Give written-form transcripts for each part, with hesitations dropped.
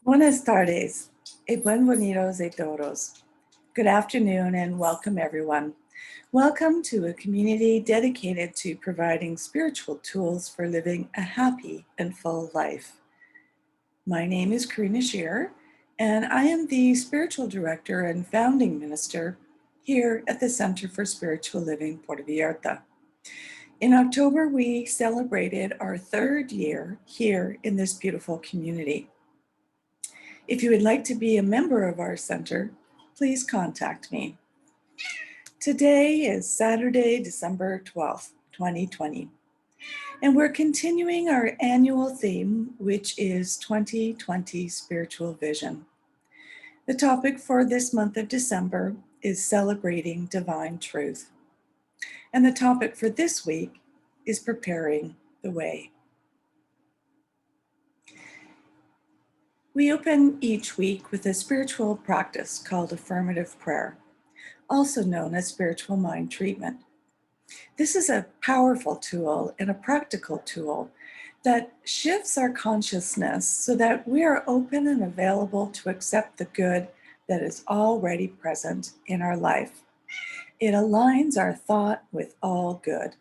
Buenas tardes y bienvenidos a todos. Good afternoon and welcome everyone. Welcome to a community dedicated to providing spiritual tools for living a happy and full life. My name is Karina Shearer, and I am the spiritual director and founding minister here at the Center for Spiritual Living Puerto Vallarta. In October, we celebrated our third year here in this beautiful community. If you would like to be a member of our center, please contact me. Today is Saturday, December 12th, 2020, and we're continuing our annual theme, which is 2020 Spiritual Vision. The topic for this month of December is Celebrating Divine Truth, and the topic for this week is Preparing the Way. We open each week with a spiritual practice called affirmative prayer, also known as spiritual mind treatment. This is a powerful tool and a practical tool that shifts our consciousness so that we are open and available to accept the good that is already present in our life. It aligns our thought with all good.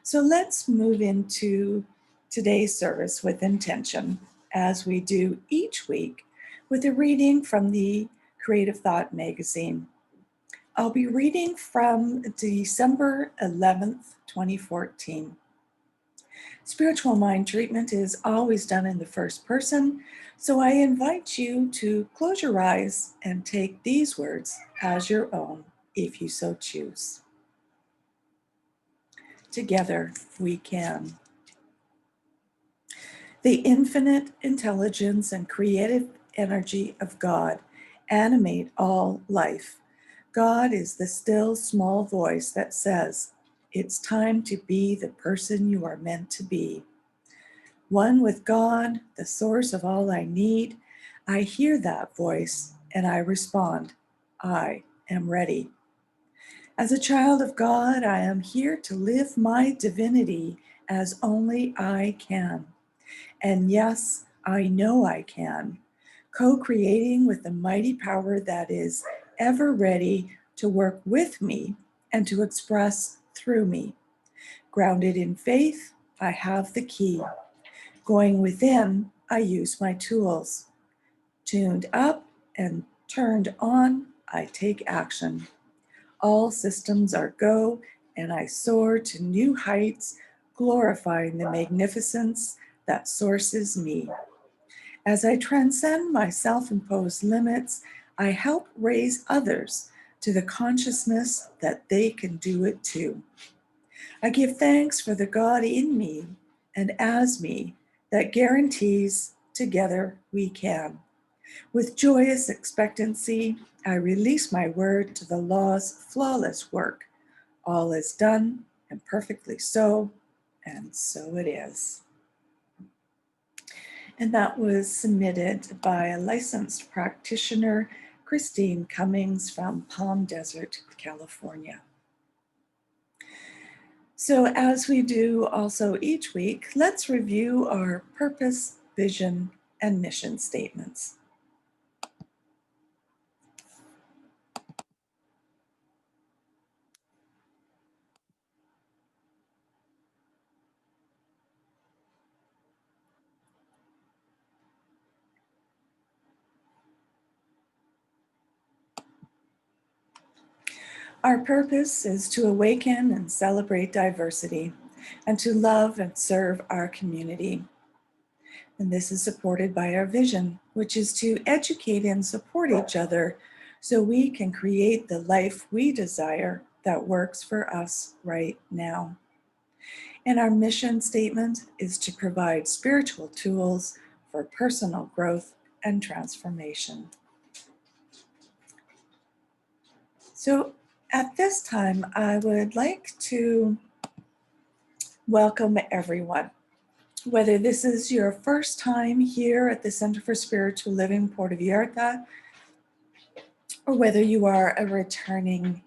So let's move into today's service with intention, as we do each week, with a reading from the Creative Thought magazine. I'll be reading from December 11th, 2014. Spiritual mind treatment is always done in the first person, so I invite you to close your eyes and take these words as your own, if you so choose. Together we can. The infinite intelligence and creative energy of God animate all life. God is the still small voice that says, "It's time to be the person you are meant to be." One with God, the source of all I need, I hear that voice and I respond, "I am ready." As a child of God, I am here to live my divinity as only I can. And yes, I know I can, co-creating with the mighty power that is ever ready to work with me and to express through me. Grounded in faith, I have the key. Going within, I use my tools. Tuned up and turned on, I take action. All systems are go, and I soar to new heights, glorifying the magnificence that sources me. As I transcend my self-imposed limits, I help raise others to the consciousness that they can do it too. I give thanks for the God in me and as me that guarantees together we can. With joyous expectancy, I release my word to the law's flawless work. All is done and perfectly so, and so it is. And that was submitted by a licensed practitioner, Christine Cummings from Palm Desert, California. So as we do also each week, let's review our purpose, vision, and mission statements. Our purpose is to awaken and celebrate diversity and to love and serve our community. And this is supported by our vision, which is to educate and support each other so we can create the life we desire that works for us right now. And our mission statement is to provide spiritual tools for personal growth and transformation. So at this time, I would like to welcome everyone. Whether this is your first time here at the Center for Spiritual Living Puerto Vallarta, or whether you are a returning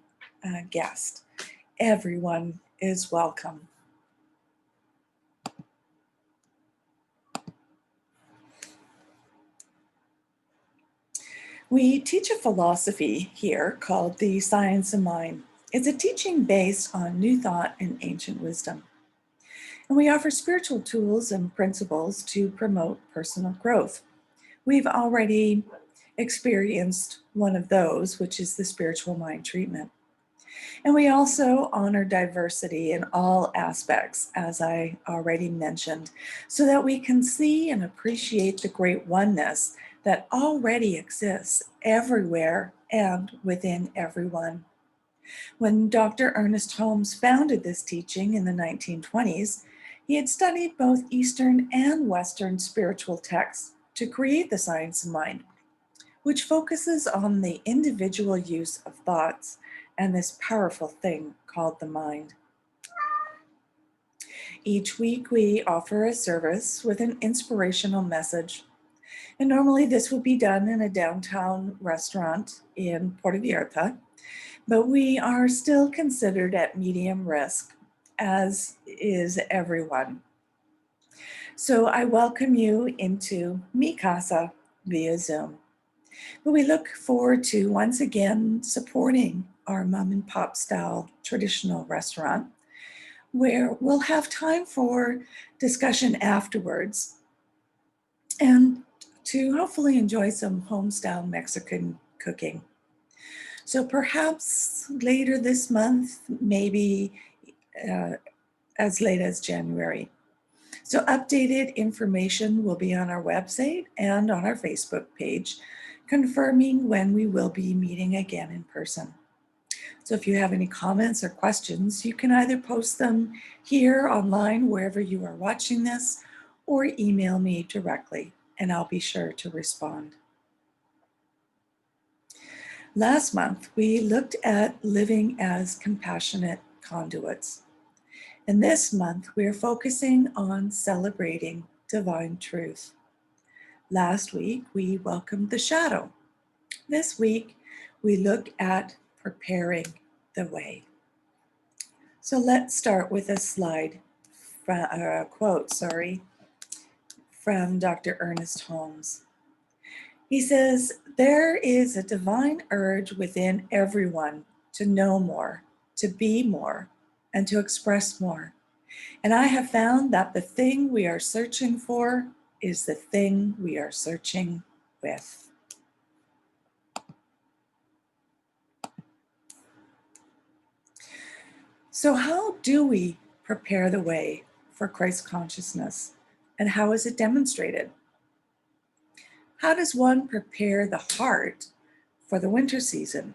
guest, everyone is welcome. We teach a philosophy here called the Science of Mind. It's a teaching based on new thought and ancient wisdom. And we offer spiritual tools and principles to promote personal growth. We've already experienced one of those, which is the spiritual mind treatment. And we also honor diversity in all aspects, as I already mentioned, so that we can see and appreciate the great oneness that already exists everywhere and within everyone. When Dr. Ernest Holmes founded this teaching in the 1920s, he had studied both Eastern and Western spiritual texts to create the Science of Mind, which focuses on the individual use of thoughts and this powerful thing called the mind. Each week, we offer a service with an inspirational message. And normally, this would be done in a downtown restaurant in Puerto Vallarta, but we are still considered at medium risk, as is everyone. So I welcome you into Mi Casa via Zoom. But we look forward to once again supporting our mom and pop style traditional restaurant, where we'll have time for discussion afterwards and to hopefully enjoy some home style Mexican cooking. So perhaps later this month, maybe as late as January. So updated information will be on our website and on our Facebook page, confirming when we will be meeting again in person. So if you have any comments or questions, you can either post them here online, wherever you are watching this, or email me directly, and I'll be sure to respond. Last month, we looked at living as compassionate conduits. And this month, we are focusing on celebrating divine truth. Last week, we welcomed the shadow. This week, we look at preparing the way. So let's start with a quote from Dr. Ernest Holmes. He says, "There is a divine urge within everyone to know more, to be more, and to express more. And I have found that the thing we are searching for is the thing we are searching with." So how do we prepare the way for Christ consciousness, and how is it demonstrated? How does one prepare the heart for the winter season?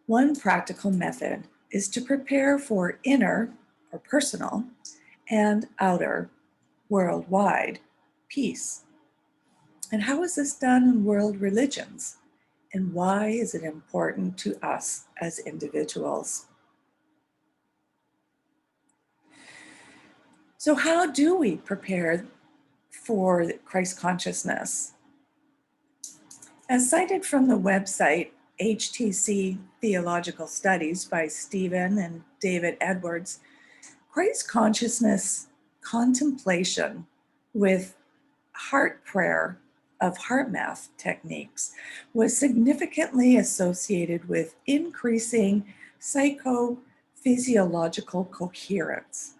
One practical method is to prepare for inner or personal and outer, worldwide peace. And how is this done in world religions? And why is it important to us as individuals? So how do we prepare for Christ consciousness? As cited from the website HTC Theological Studies by Stephen and David Edwards, Christ consciousness contemplation with heart prayer of heart math techniques was significantly associated with increasing psychophysiological coherence,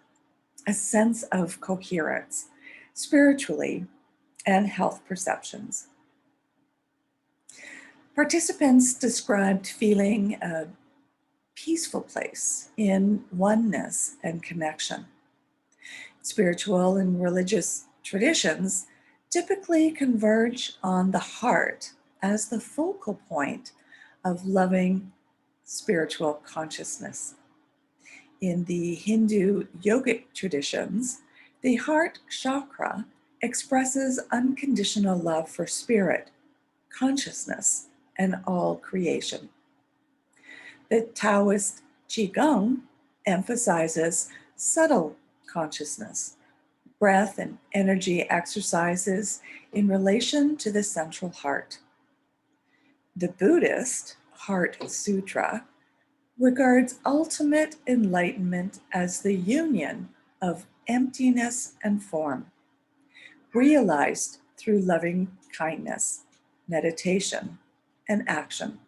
a sense of coherence spiritually, and health perceptions. Participants described feeling a peaceful place in oneness and connection. Spiritual and religious traditions typically converge on the heart as the focal point of loving spiritual consciousness. In the Hindu yogic traditions, the heart chakra expresses unconditional love for spirit, consciousness, and all creation. The Taoist Qigong emphasizes subtle consciousness, breath and energy exercises in relation to the central heart. The Buddhist Heart Sutra regards ultimate enlightenment as the union of emptiness and form, realized through loving kindness. meditation, and action.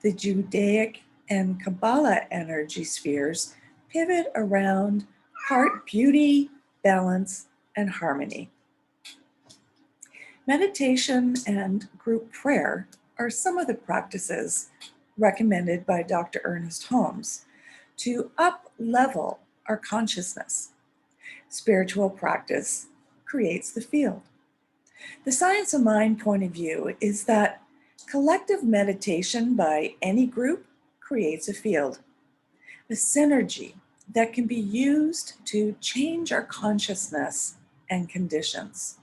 The Judaic and Kabbalah energy spheres pivot around heart beauty, balance, and harmony. Meditation and group prayer are some of the practices recommended by Dr. Ernest Holmes to up-level our consciousness. Spiritual practice creates the field. The science of mind point of view is that collective meditation by any group creates a field, a synergy that can be used to change our consciousness and conditions,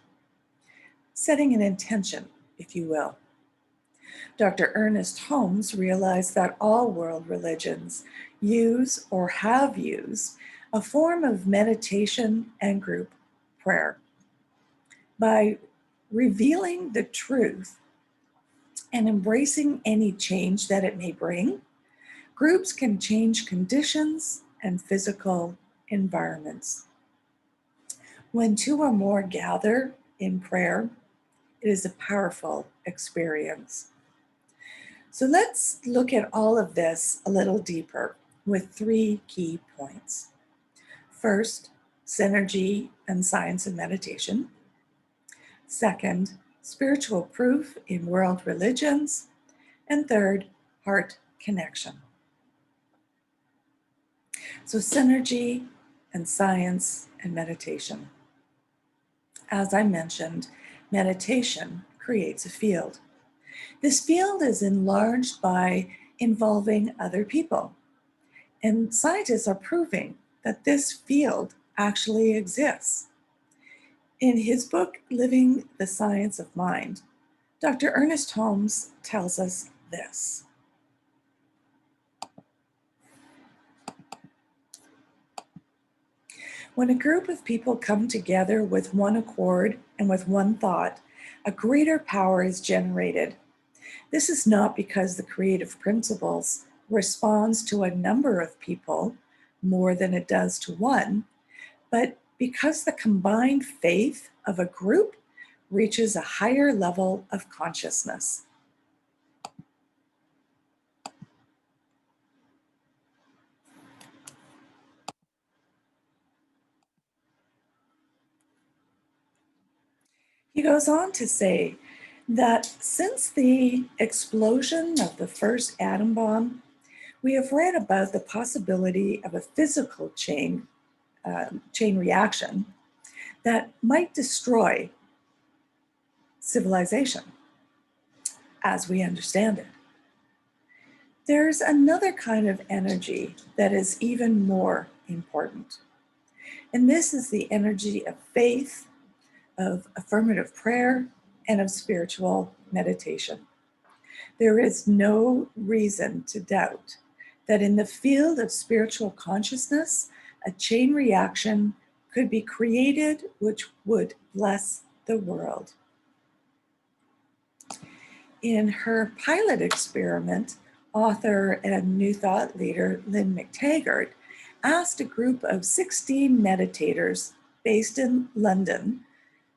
setting an intention, if you will. Dr. Ernest Holmes realized that all world religions use or have used a form of meditation and group prayer. By revealing the truth and embracing any change that it may bring, groups can change conditions and physical environments. When two or more gather in prayer, it is a powerful experience. So let's look at all of this a little deeper with 3 key points. First, synergy and science of meditation. Second, spiritual proof in world religions. And third, heart connection. So synergy and science and meditation. As I mentioned, meditation creates a field. This field is enlarged by involving other people. And scientists are proving that this field actually exists. In his book, Living the Science of Mind, Dr. Ernest Holmes tells us this. When a group of people come together with one accord and with one thought, a greater power is generated. This is not because the creative principles responds to a number of people more than it does to one, but because the combined faith of a group reaches a higher level of consciousness. He goes on to say that since the explosion of the first atom bomb, we have read about the possibility of a physical chain reaction that might destroy civilization as we understand it. There's another kind of energy that is even more important, and this is the energy of faith, of affirmative prayer, and of spiritual meditation. There is no reason to doubt that in the field of spiritual consciousness, a chain reaction could be created which would bless the world. In her pilot experiment, author and New Thought leader Lynn McTaggart asked a group of 16 meditators based in London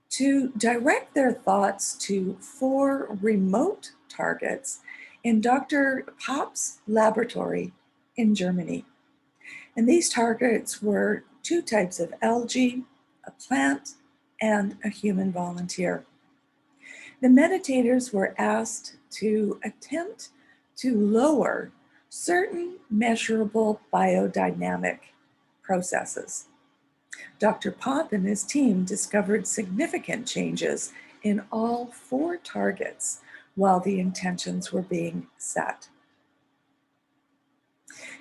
to direct their thoughts to 4 remote targets in Dr. Pop's laboratory in Germany. And these targets were 2 types of algae, a plant, and a human volunteer. The meditators were asked to attempt to lower certain measurable biodynamic processes. Dr. Pop and his team discovered significant changes in all 4 targets while the intentions were being set,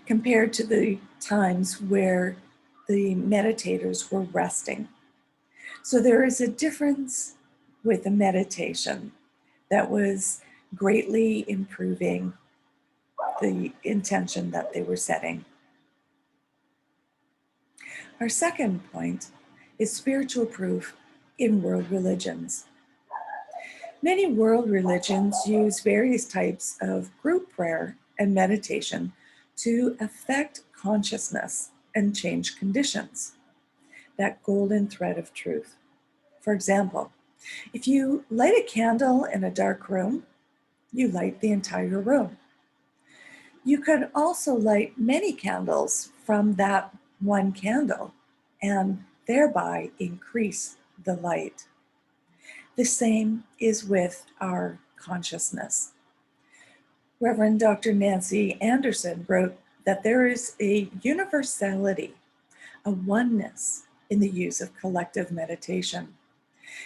compared to the times where the meditators were resting. So there is a difference with the meditation that was greatly improving the intention that they were setting. Our second point is spiritual proof in world religions. Many world religions use various types of group prayer and meditation to affect consciousness and change conditions, that golden thread of truth. For example, If you light a candle in a dark room, you light the entire room. You could also light many candles from that one candle and thereby increase the light. The same is with our consciousness. Reverend Dr. Nancy Anderson wrote that there is a universality, a oneness in the use of collective meditation.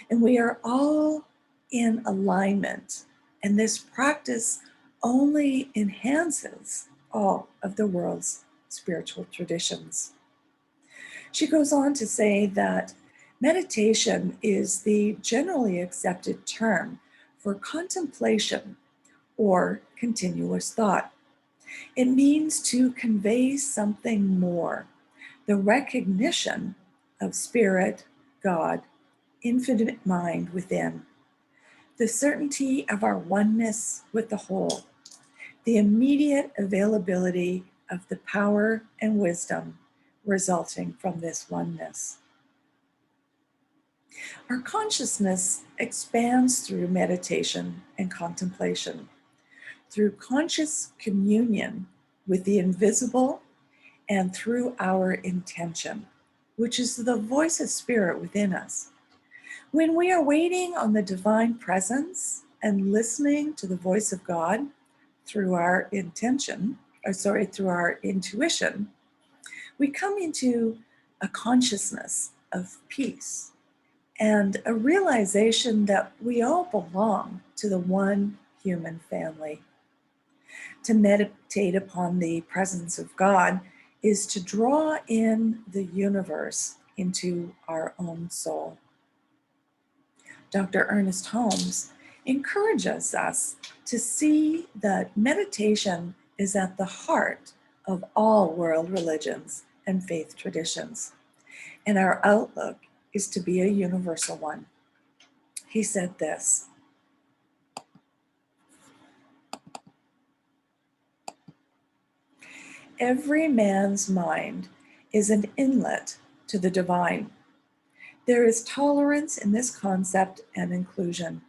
And we are all in alignment, and this practice only enhances all of the world's spiritual traditions. She goes on to say that meditation is the generally accepted term for contemplation or continuous thought. It means to convey something more, the recognition of spirit, God, infinite mind within, the certainty of our oneness with the whole, the immediate availability of the power and wisdom resulting from this oneness. Our consciousness expands through meditation and contemplation, through conscious communion with the invisible and through our intention, which is the voice of spirit within us. When we are waiting on the divine presence and listening to the voice of God through our through our intuition, we come into a consciousness of peace and a realization that we all belong to the one human family. To meditate upon the presence of God is to draw in the universe into our own soul. Dr. Ernest Holmes encourages us to see that meditation is at the heart of all world religions and faith traditions, and our outlook is to be a universal one. He said this: "Every man's mind is an inlet to the divine. There is tolerance in this concept and inclusion.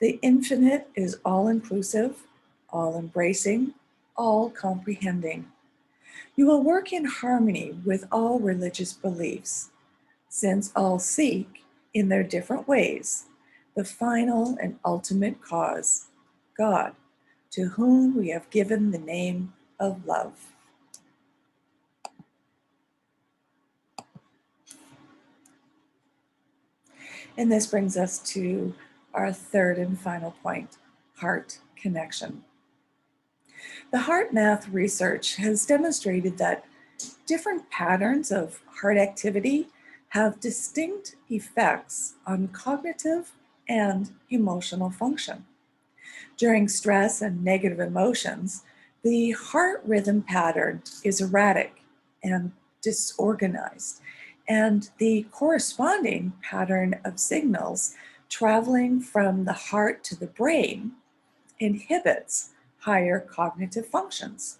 The infinite is all-inclusive, all-embracing, all-comprehending. You will work in harmony with all religious beliefs, since all seek, in their different ways, the final and ultimate cause, God, to whom we have given the name of love." And this brings us to our third and final point, heart connection. The heart math research has demonstrated that different patterns of heart activity have distinct effects on cognitive and emotional function. During stress and negative emotions, the heart rhythm pattern is erratic and disorganized, and the corresponding pattern of signals traveling from the heart to the brain inhibits higher cognitive functions.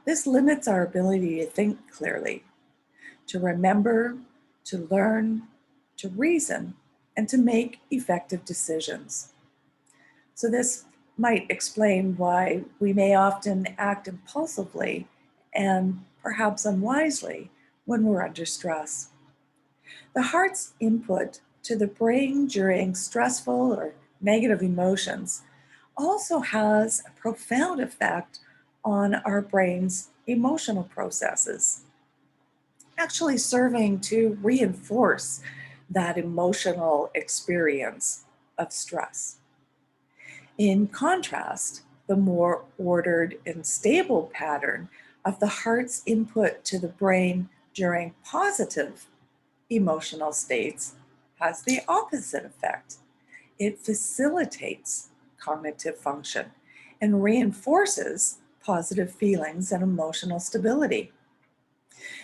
This limits our ability to think clearly, to remember, to learn, to reason, and to make effective decisions. So this might explain why we may often act impulsively and perhaps unwisely when we're under stress. The heart's input to the brain during stressful or negative emotions also has a profound effect on our brain's emotional processes, actually serving to reinforce that emotional experience of stress. In contrast, the more ordered and stable pattern of the heart's input to the brain during positive emotional states has the opposite effect. It facilitates cognitive function and reinforces positive feelings and emotional stability.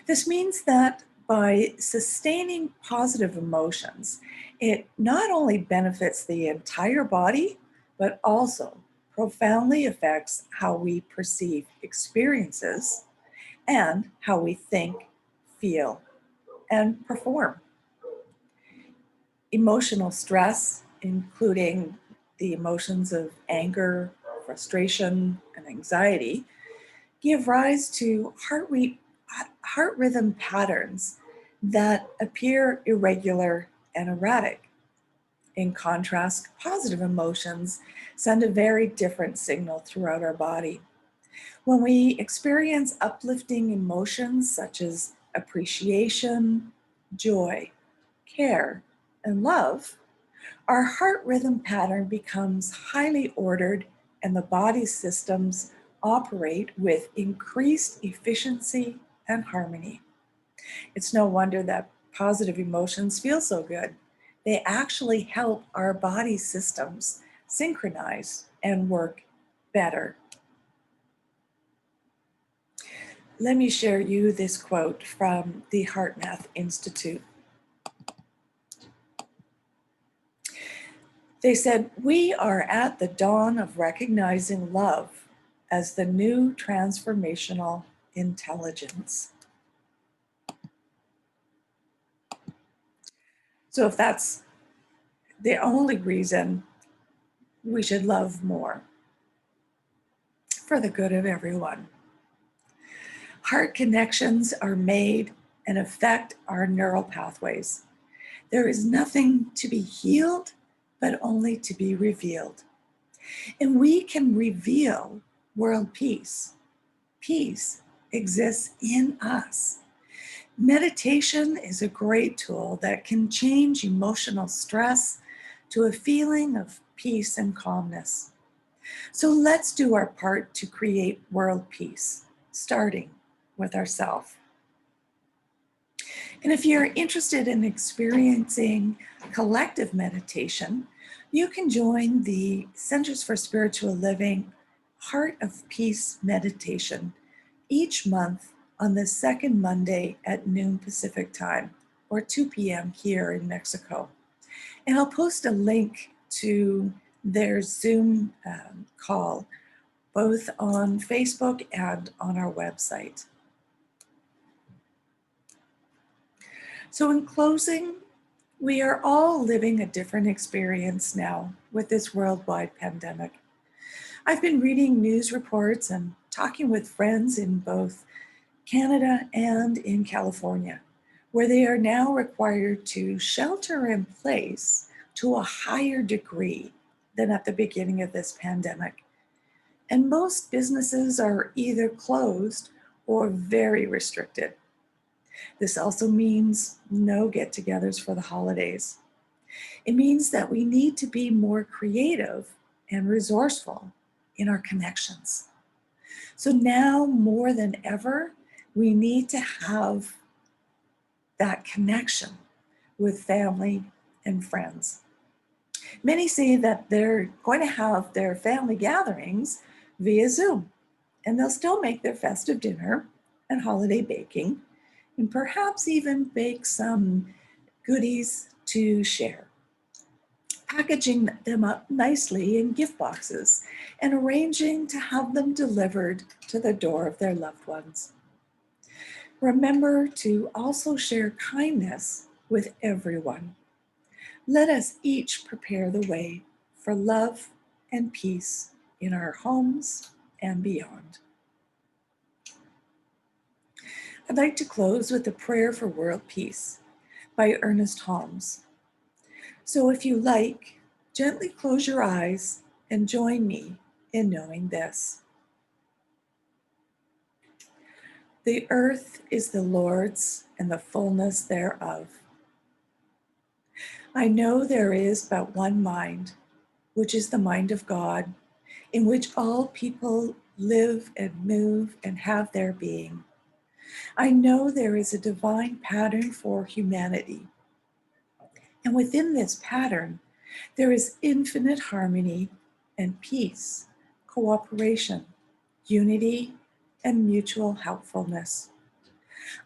This means that by sustaining positive emotions, it not only benefits the entire body, but also profoundly affects how we perceive experiences and how we think, feel, and perform. Emotional stress, including the emotions of anger, frustration, and anxiety, give rise to heart rhythm patterns that appear irregular and erratic. In contrast, positive emotions send a very different signal throughout our body. When we experience uplifting emotions such as appreciation, joy, care, and love, our heart rhythm pattern becomes highly ordered and the body's systems operate with increased efficiency and harmony. It's no wonder that positive emotions feel so good. They actually help our body systems synchronize and work better. Let me share you this quote from the HeartMath Institute. They said, "We are at the dawn of recognizing love as the new transformational intelligence." So if that's the only reason we should love more for the good of everyone. Heart connections are made and affect our neural pathways. There is nothing to be healed, but only to be revealed. And we can reveal world peace. Peace exists in us. Meditation is a great tool that can change emotional stress to a feeling of peace and calmness. So let's do our part to create world peace, starting with ourselves. And if you're interested in experiencing collective meditation, you can join the Centers for Spiritual Living Heart of Peace meditation each month on the second Monday at noon Pacific time or 2 p.m. here in Mexico. And I'll post a link to their Zoom call both on Facebook and on our website. So in closing, we are all living a different experience now with this worldwide pandemic. I've been reading news reports and talking with friends in both Canada and in California, where they are now required to shelter in place to a higher degree than at the beginning of this pandemic. And most businesses are either closed or very restricted. This also means no get togethers for the holidays. It means that we need to be more creative and resourceful in our connections. So now more than ever, we need to have that connection with family and friends. Many say that they're going to have their family gatherings via Zoom, and they'll still make their festive dinner and holiday baking, and perhaps even bake some goodies to share, packaging them up nicely in gift boxes and arranging to have them delivered to the door of their loved ones. Remember to also share kindness with everyone. Let us each prepare the way for love and peace in our homes and beyond. I'd like to close with a prayer for world peace by Ernest Holmes. So if you like, gently close your eyes and join me in knowing this. The earth is the Lord's and the fullness thereof. I know there is but one mind, which is the mind of God, in which all people live and move and have their being. I know there is a divine pattern for humanity. And within this pattern, there is infinite harmony and peace, cooperation, unity, and mutual helpfulness.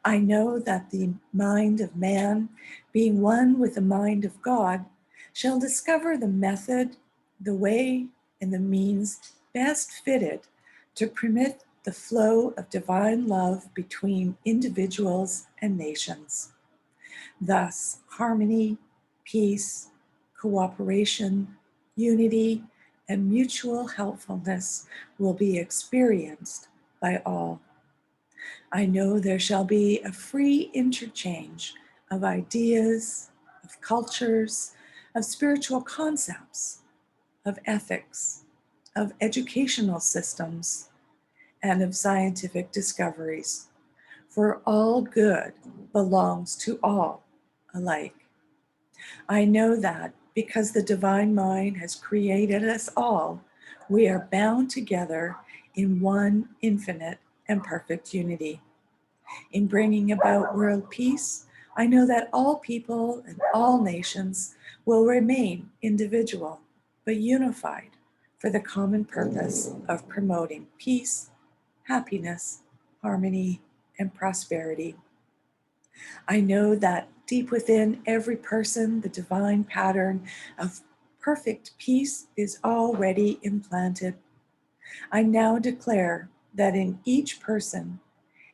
I know that the mind of man, being one with the mind of God, shall discover the method, the way, and the means best fitted to permit the flow of divine love between individuals and nations. Thus, harmony, peace, cooperation, unity, and mutual helpfulness will be experienced by all. I know there shall be a free interchange of ideas, of cultures, of spiritual concepts, of ethics, of educational systems, and of scientific discoveries. For all good belongs to all alike. I know that because the divine mind has created us all, we are bound together in one infinite and perfect unity. In bringing about world peace, I know that all people and all nations will remain individual but unified for the common purpose of promoting peace, happiness, harmony, and prosperity. I know that deep within every person, the divine pattern of perfect peace is already implanted. I now declare that in each person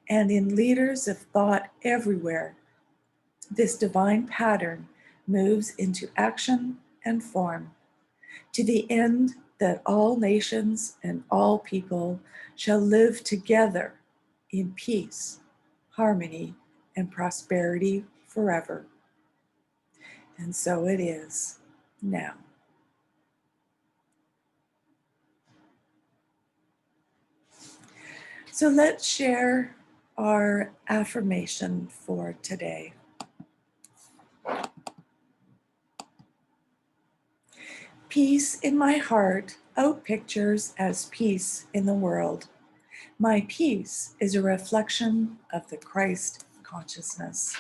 and in leaders of thought everywhere, this divine pattern moves into action and form to the end that all nations and all people shall live together in peace, harmony, and prosperity forever. And so it is now. So let's share our affirmation for today. Peace in my heart outpictures as peace in the world. My peace is a reflection of the Christ consciousness.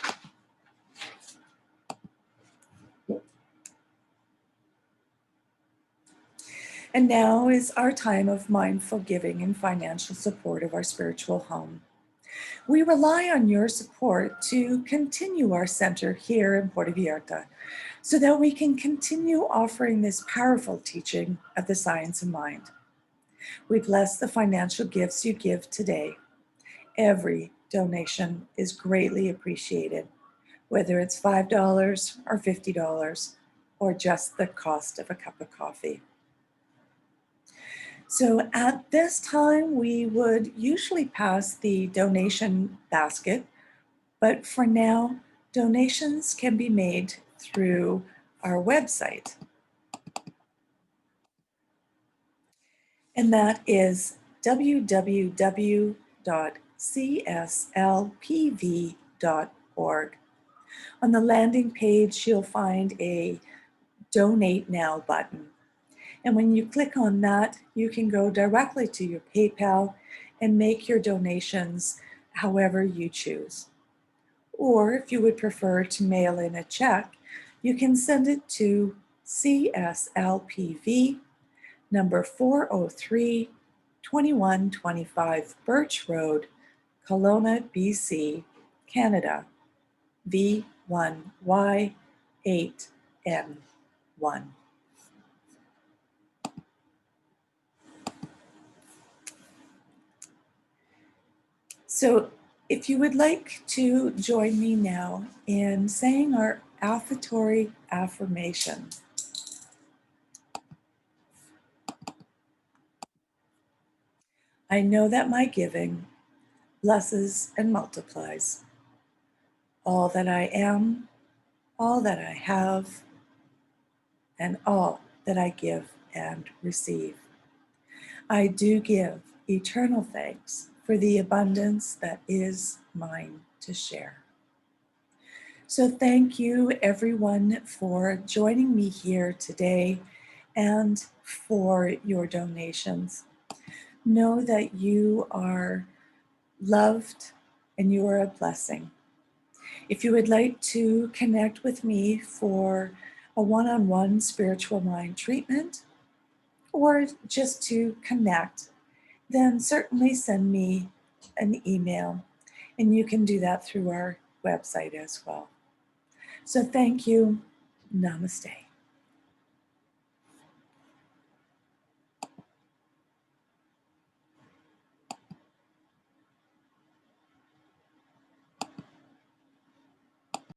And now is our time of mindful giving and financial support of our spiritual home. We rely on your support to continue our center here in Puerto Vallarta so that we can continue offering this powerful teaching of the science of mind. We bless the financial gifts you give today. Every donation is greatly appreciated, whether it's $5 or $50 or just the cost of a cup of coffee. So at this time, we would usually pass the donation basket, but for now, donations can be made through our website. And that is www.cslpv.org. On the landing page, you'll find a Donate Now button. And when you click on that, you can go directly to your PayPal and make your donations however you choose. Or if you would prefer to mail in a check, you can send it to CSLPV, number 403, 2125 Birch Road, Kelowna, BC, Canada, V1Y8N1. So if you would like to join me now in saying our affirmatory affirmation. I know that my giving blesses and multiplies all that I am, all that I have, and all that I give and receive. I do give eternal thanks for the abundance that is mine to share. So thank you everyone for joining me here today and for your donations. Know that you are loved and you are a blessing. If you would like to connect with me for a one-on-one spiritual mind treatment or just to connect, then certainly send me an email, and you can do that through our website as well. So thank you. Namaste.